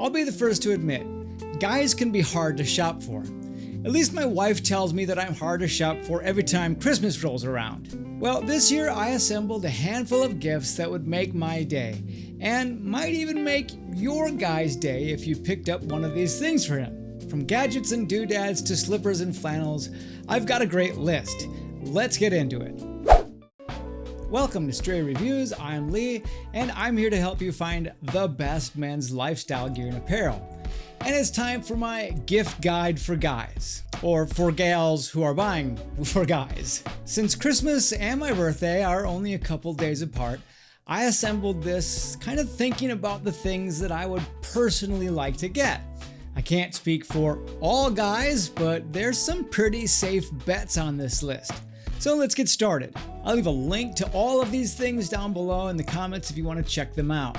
I'll be the first to admit, guys can be hard to shop for. At least my wife tells me that I'm hard to shop for every time Christmas rolls around. Well, this year I assembled a handful of gifts that would make my day, and might even make your guy's day if you picked up one of these things for him. From gadgets and doodads to slippers and flannels, I've got a great list. Let's get into it. Welcome to Stray Reviews, I'm Lee, and I'm here to help you find the best men's lifestyle gear and apparel. And it's time for my gift guide for guys, or for gals who are buying for guys. Since Christmas and my birthday are only a couple days apart, I assembled this kind of thinking about the things that I would personally like to get. I can't speak for all guys, but there's some pretty safe bets on this list. So let's get started. I'll leave a link to all of these things down below in the comments if you want to check them out.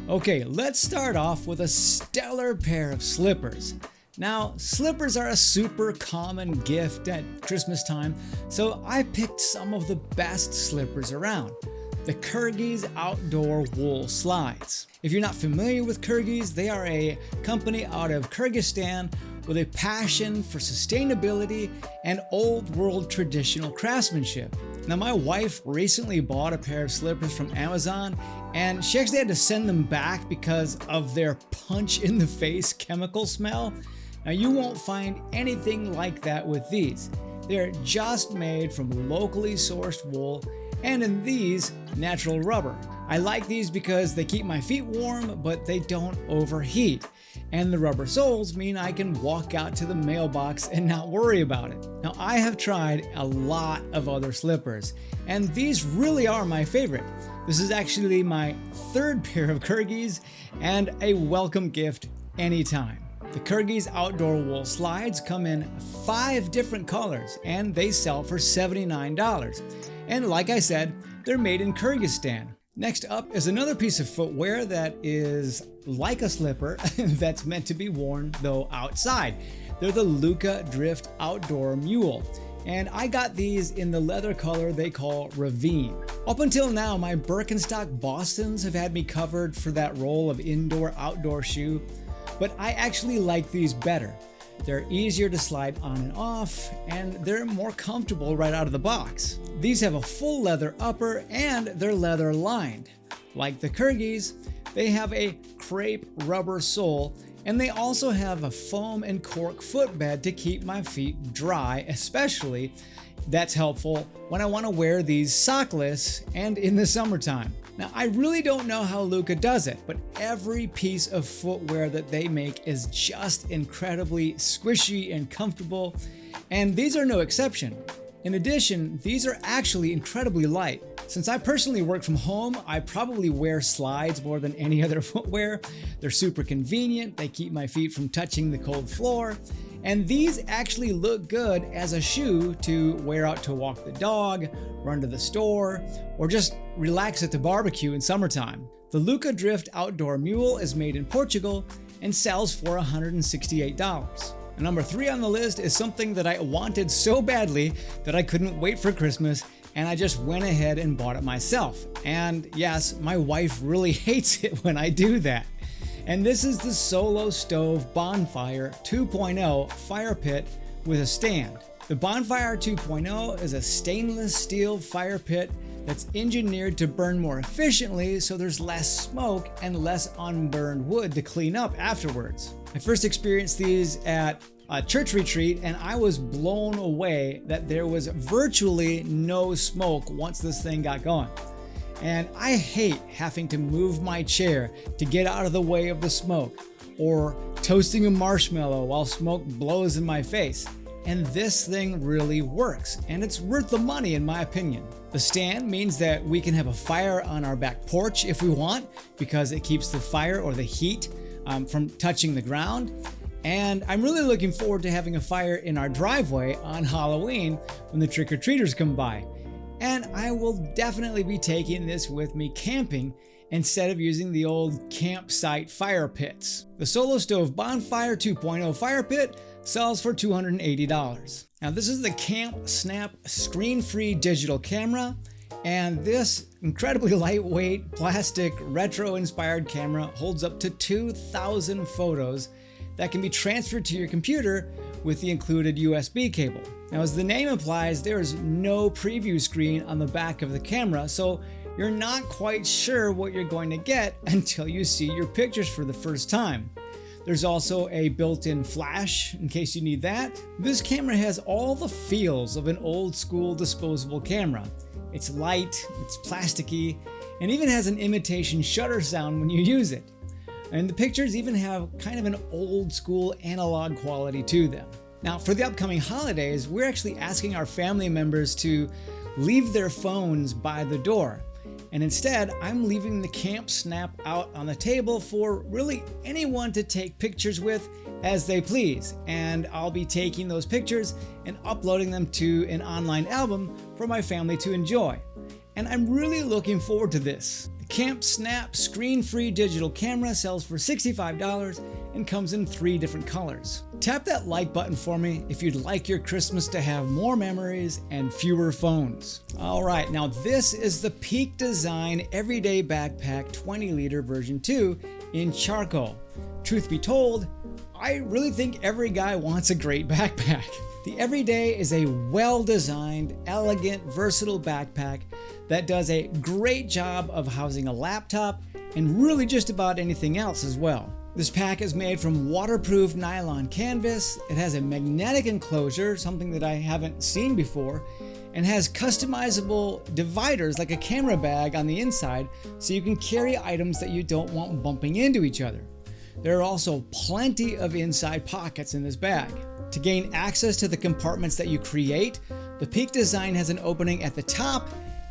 Okay, let's start off with a stellar pair of slippers. Now, slippers are a super common gift at Christmas time, so I picked some of the best slippers around. The Kergies Outdoor Wool Slides. If you're not familiar with Kergies, they are a company out of Kyrgyzstan with a passion for sustainability and old world traditional craftsmanship. Now, my wife recently bought a pair of slippers from Amazon, and she actually had to send them back because of their punch in the face chemical smell. Now, you won't find anything like that with these. They're just made from locally sourced wool, and in these, natural rubber. I like these because they keep my feet warm, but they don't overheat. And the rubber soles mean I can walk out to the mailbox and not worry about it. Now, I have tried a lot of other slippers, and these really are my favorite. This is actually my third pair of Kergies, and a welcome gift anytime. The Kergies Outdoor Wool Slides come in 5 different colors, and they sell for $79. And like I said, they're made in Kyrgyzstan. Next up is another piece of footwear that is like a slipper that's meant to be worn though outside. They're the Luca Drift Outdoor Mule, and I got these in the leather color they call Ravine. Up until now, my Birkenstock Bostons have had me covered for that role of indoor-outdoor shoe, but I actually like these better. They're easier to slide on and off, and they're more comfortable right out of the box. These have a full leather upper, and they're leather lined. Like the Kergies, they have a crepe rubber sole, and they also have a foam and cork footbed to keep my feet dry, especially that's helpful when I want to wear these sockless and in the summertime. Now, I really don't know how Luca does it, but every piece of footwear that they make is just incredibly squishy and comfortable, and these are no exception. In addition, these are actually incredibly light. Since I personally work from home, I probably wear slides more than any other footwear. They're super convenient, they keep my feet from touching the cold floor, and these actually look good as a shoe to wear out to walk the dog, run to the store, or just relax at the barbecue in summertime. The Luca Drift Outdoor Mule is made in Portugal and sells for $168. And number 3 on the list is something that I wanted so badly that I couldn't wait for Christmas, and I just went ahead and bought it myself. And yes, my wife really hates it when I do that. And this is the Solo Stove Bonfire 2.0 fire pit with a stand. The Bonfire 2.0 is a stainless steel fire pit that's engineered to burn more efficiently, so there's less smoke and less unburned wood to clean up afterwards. I first experienced these at a church retreat, and I was blown away that there was virtually no smoke once this thing got going. And I hate having to move my chair to get out of the way of the smoke, or toasting a marshmallow while smoke blows in my face. And this thing really works, and it's worth the money in my opinion. The stand means that we can have a fire on our back porch if we want, because it keeps the fire or the heat from touching the ground. And I'm really looking forward to having a fire in our driveway on Halloween when the trick-or-treaters come by. And I will definitely be taking this with me camping instead of using the old campsite fire pits. The Solo Stove Bonfire 2.0 fire pit sells for $280. Now, this is the Camp Snap screen-free digital camera, And this incredibly lightweight, plastic, retro-inspired camera holds up to 2,000 photos that can be transferred to your computer with the included USB cable. Now, as the name implies, there is no preview screen on the back of the camera, so you're not quite sure what you're going to get until you see your pictures for the first time. There's also a built-in flash in case you need that. This camera has all the feels of an old school disposable camera. It's light, it's plasticky, and even has an imitation shutter sound when you use it. And the pictures even have kind of an old school analog quality to them. Now, for the upcoming holidays, we're actually asking our family members to leave their phones by the door. And instead, I'm leaving the camp snap out on the table for really anyone to take pictures with as they please. And I'll be taking those pictures and uploading them to an online album for my family to enjoy. And I'm really looking forward to this. The Camp Snap screen-free digital camera sells for $65 and comes in 3 different colors. Tap that like button for me if you'd like your Christmas to have more memories and fewer phones. All right, now this is the Peak Design Everyday Backpack 20-liter version 2 in charcoal. Truth be told, I really think every guy wants a great backpack. The Everyday is a well-designed, elegant, versatile backpack that does a great job of housing a laptop and really just about anything else as well. This pack is made from waterproof nylon canvas. It has a magnetic enclosure, something that I haven't seen before, and has customizable dividers like a camera bag on the inside so you can carry items that you don't want bumping into each other. There are also plenty of inside pockets in this bag. To gain access to the compartments that you create, the Peak Design has an opening at the top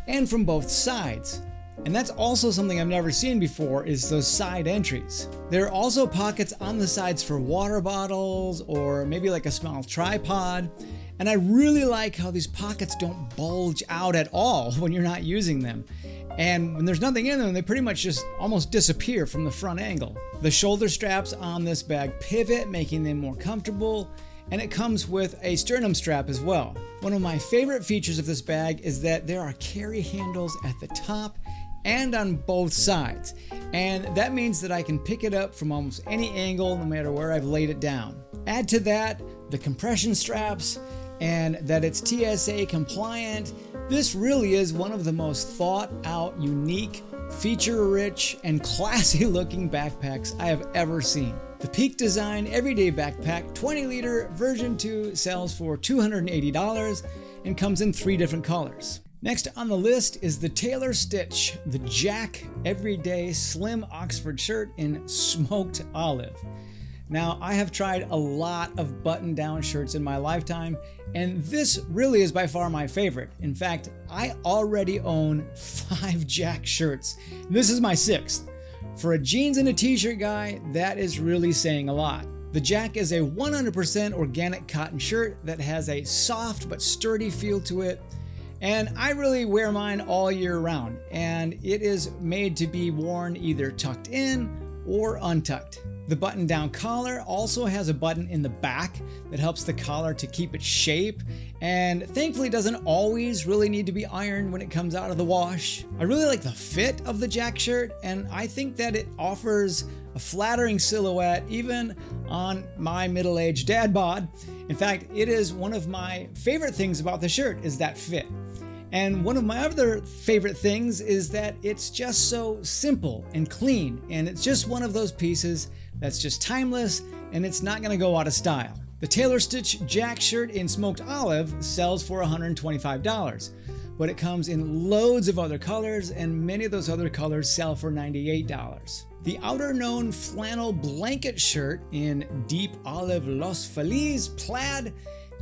and from both sides. And that's also something I've never seen before, is those side entries. There are also pockets on the sides for water bottles or maybe like a small tripod. And I really like how these pockets don't bulge out at all when you're not using them. And when there's nothing in them, they pretty much just almost disappear from the front angle. The shoulder straps on this bag pivot, making them more comfortable. And it comes with a sternum strap as well. One of my favorite features of this bag is that there are carry handles at the top and on both sides. And that means that I can pick it up from almost any angle, no matter where I've laid it down. Add to that the compression straps and that it's TSA compliant. This really is one of the most thought out, unique, feature-rich, and classy-looking backpacks I have ever seen. The Peak Design Everyday Backpack 20-liter version 2 sells for $280 and comes in 3 different colors. Next on the list is the Tailor Stitch, the Jack Everyday Slim Oxford shirt in smoked olive. Now, I have tried a lot of button-down shirts in my lifetime, and this really is by far my favorite. In fact, I already own 5 Jack shirts. This is my 6th. For a jeans and a t-shirt guy, that is really saying a lot. The Jack is a 100% organic cotton shirt that has a soft but sturdy feel to it. And I really wear mine all year round, and it is made to be worn either tucked in or untucked. The button-down collar also has a button in the back that helps the collar to keep its shape, and thankfully doesn't always really need to be ironed when it comes out of the wash. I really like the fit of the Jack shirt, and I think that it offers a flattering silhouette even on my middle-aged dad bod. In fact, it is one of my favorite things about the shirt is that fit. And one of my other favorite things is that it's just so simple and clean, and it's just one of those pieces that's just timeless and it's not going to go out of style. The Tailor Stitch Jack shirt in smoked olive sells for $125, but it comes in loads of other colors, and many of those other colors sell for $98. The Outerknown flannel blanket shirt in deep olive Los Feliz plaid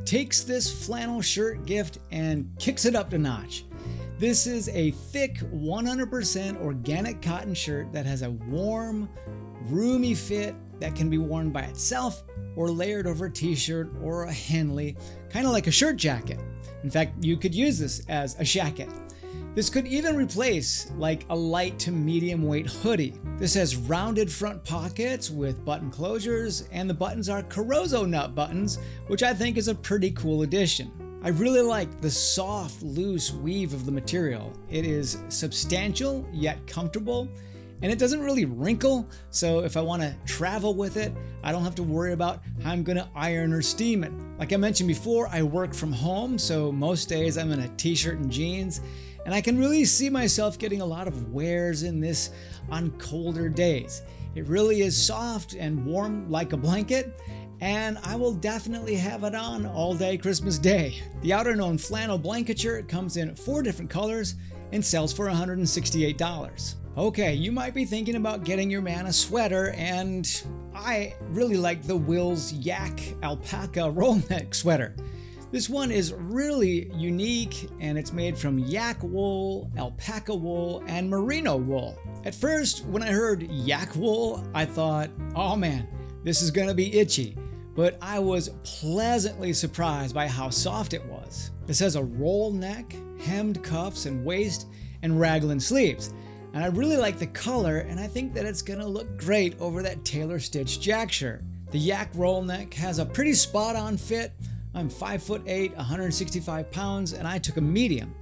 takes this flannel shirt gift and kicks it up a notch. This is a thick 100% organic cotton shirt that has a warm, roomy fit that can be worn by itself or layered over a t-shirt or a Henley, kind of like a shirt jacket. In fact, you could use this as a shacket. This could even replace like a light to medium weight hoodie. This has rounded front pockets with button closures, and the buttons are Carozo nut buttons, which I think is a pretty cool addition. I really like the soft, loose weave of the material. It is substantial yet comfortable, and it doesn't really wrinkle, so if I want to travel with it, I don't have to worry about how I'm going to iron or steam it. Like I mentioned before, I work from home, so most days I'm in a t-shirt and jeans, and I can really see myself getting a lot of wears in this on colder days. It really is soft and warm like a blanket, and I will definitely have it on all day Christmas Day. The Outerknown flannel blanketure comes in 4 different colors and sells for $168. Okay, you might be thinking about getting your man a sweater, and I really like the Will's Yak Alpaca roll neck sweater. This one is really unique, and it's made from yak wool, alpaca wool, and merino wool. At first, when I heard yak wool, I thought, oh man, this is gonna be itchy. But I was pleasantly surprised by how soft it was. This has a roll neck, hemmed cuffs and waist, and raglan sleeves. And I really like the color, and I think that it's gonna look great over that tailor-stitched jack shirt. The yak roll neck has a pretty spot-on fit. I'm 5'8", 165 pounds, and I took a medium.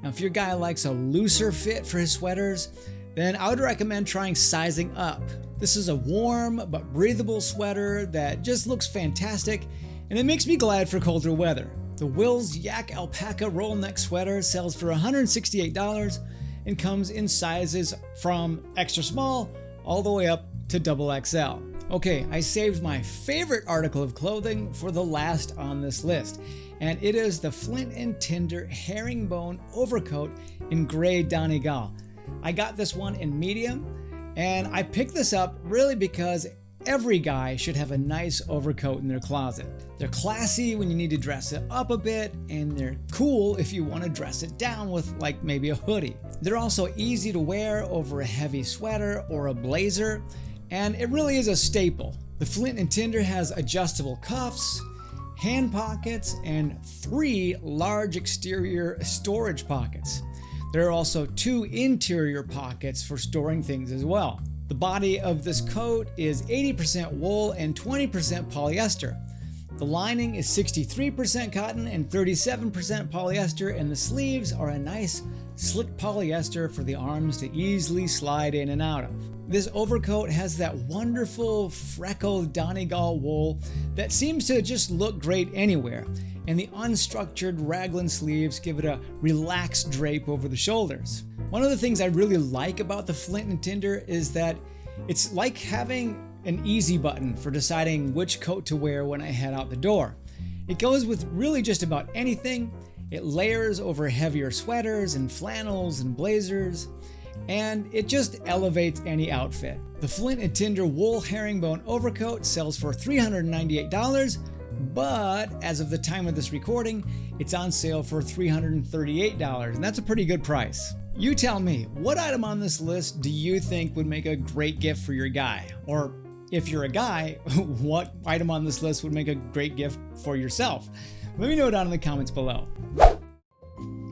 Now, if your guy likes a looser fit for his sweaters, then I would recommend trying sizing up. This is a warm but breathable sweater that just looks fantastic, and it makes me glad for colder weather. The Will's Yak Alpaca roll neck sweater sells for $168 and comes in sizes from extra small all the way up to XXL. Okay, I saved my favorite article of clothing for the last on this list, and it is the Flint and Tinder Herringbone overcoat in gray Donegal. I got this one in medium, and I picked this up really because every guy should have a nice overcoat in their closet. They're classy when you need to dress it up a bit, and they're cool if you want to dress it down with like maybe a hoodie. They're also easy to wear over a heavy sweater or a blazer, and it really is a staple. The Flint and Tinder has adjustable cuffs, hand pockets, and 3 large exterior storage pockets. There are also 2 interior pockets for storing things as well. The body of this coat is 80% wool and 20% polyester. The lining is 63% cotton and 37% polyester, and the sleeves are a nice slick polyester for the arms to easily slide in and out of. This overcoat has that wonderful freckled Donegal wool that seems to just look great anywhere, and the unstructured raglan sleeves give it a relaxed drape over the shoulders. One of the things I really like about the Flint and Tinder is that it's like having an easy button for deciding which coat to wear when I head out the door. It goes with really just about anything. It layers over heavier sweaters and flannels and blazers, and it just elevates any outfit. The Flint and Tinder wool herringbone overcoat sells for $398, but as of the time of this recording, it's on sale for $338, and that's a pretty good price. You tell me, what item on this list do you think would make a great gift for your guy? Or if you're a guy, what item on this list would make a great gift for yourself? Let me know down in the comments below.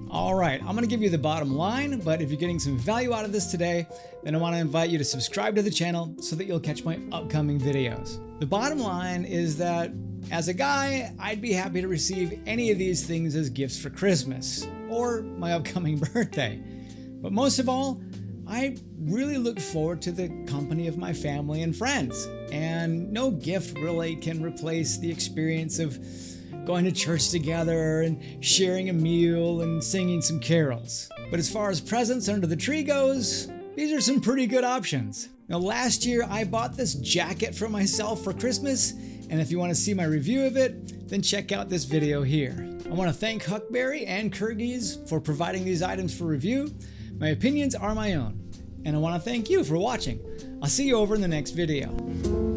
Alright, I'm going to give you the bottom line, but if you're getting some value out of this today, then I want to invite you to subscribe to the channel so that you'll catch my upcoming videos. The bottom line is that as a guy, I'd be happy to receive any of these things as gifts for Christmas or my upcoming birthday. But most of all, I really look forward to the company of my family and friends, and no gift really can replace the experience of going to church together and sharing a meal and singing some carols. But as far as presents under the tree goes, these are some pretty good options. Now, last year I bought this jacket for myself for Christmas, and if you want to see my review of it, then check out this video here. I want to thank Huckberry and Kergies for providing these items for review. My opinions are my own, and I want to thank you for watching. I'll see you over in the next video.